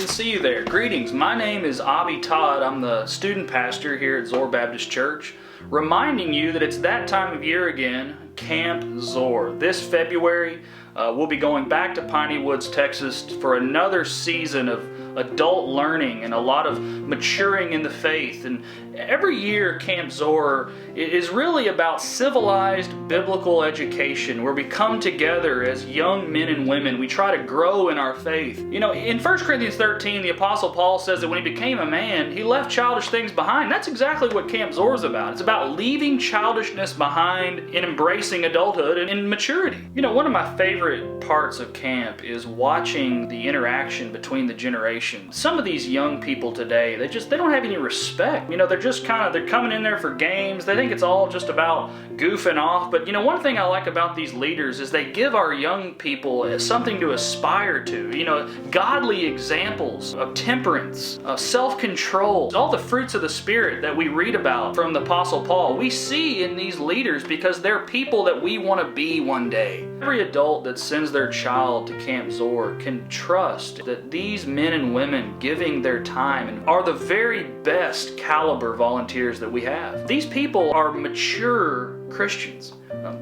didn't see you there. Greetings, my name is Abby Todd. I'm the student pastor here at Zoar Baptist Church, reminding you that it's that time of year again, Camp Zoar. This February, we'll be going back to Piney Woods, Texas for another season of adult learning and a lot of maturing in the faith. And every year, Camp Zoar is really about civilized biblical education, where we come together as young men and women. We try to grow in our faith. You know, in 1 Corinthians 13, the Apostle Paul says that when he became a man, he left childish things behind. That's exactly what Camp Zoar is about. It's about leaving childishness behind and embracing adulthood and maturity. You know, one of my favorite parts of camp is watching the interaction between the generations. Some of these young people today, they don't have any respect. You know, they're coming in there for games. They think it's all just about goofing off. But you know, one thing I like about these leaders is they give our young people something to aspire to. You know, godly examples of temperance, of self-control, all the fruits of the Spirit that we read about from the Apostle Paul. We see in these leaders because they're people that we want to be one day. Every adult that sends their child to Camp Zoar can trust that these men and women giving their time are the very best caliber volunteers that we have. These people are mature Christians.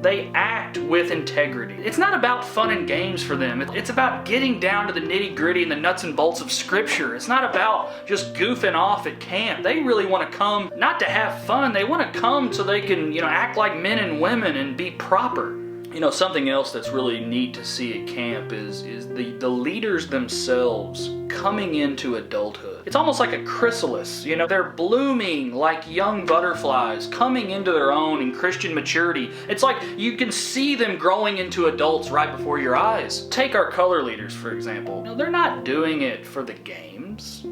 They act with integrity. It's not about fun and games for them. It's about getting down to the nitty-gritty and the nuts and bolts of Scripture. It's not about just goofing off at camp. They really want to come not to have fun. They want to come so they can, act like men and women and be proper. You know, something else that's really neat to see at camp is the leaders themselves coming into adulthood. It's almost like a chrysalis. You know, they're blooming like young butterflies, coming into their own in Christian maturity. It's like you can see them growing into adults right before your eyes. Take our color leaders, for example. You know, they're not doing it for the games.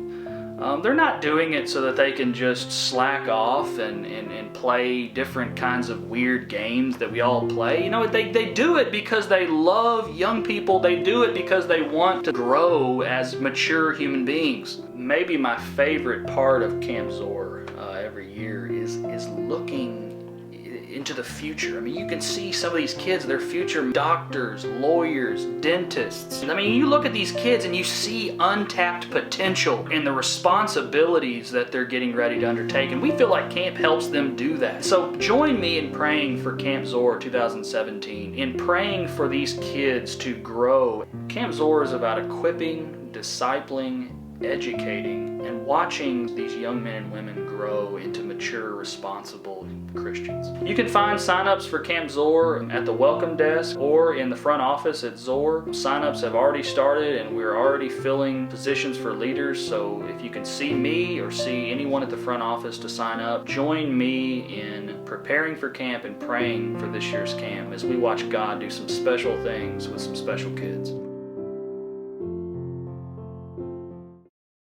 They're not doing it so that they can just slack off and play different kinds of weird games that we all play. You know, they do it because they love young people. They do it because they want to grow as mature human beings. Maybe my favorite part of Camp Zoar every year is looking into the future. I mean, you can see some of these kids, they're future doctors, lawyers, dentists. I mean, you look at these kids and you see untapped potential in the responsibilities that they're getting ready to undertake, and we feel like camp helps them do that. So join me in praying for Camp Zoar 2017, in praying for these kids to grow. Camp Zoar is about equipping, discipling, educating, and watching these young men and women grow into mature, responsible Christians. You can find sign-ups for Camp Zoar at the welcome desk or in the front office at Zoar. Sign-ups have already started and we're already filling positions for leaders, so if you can see me or see anyone at the front office to sign up, join me in preparing for camp and praying for this year's camp as we watch God do some special things with some special kids.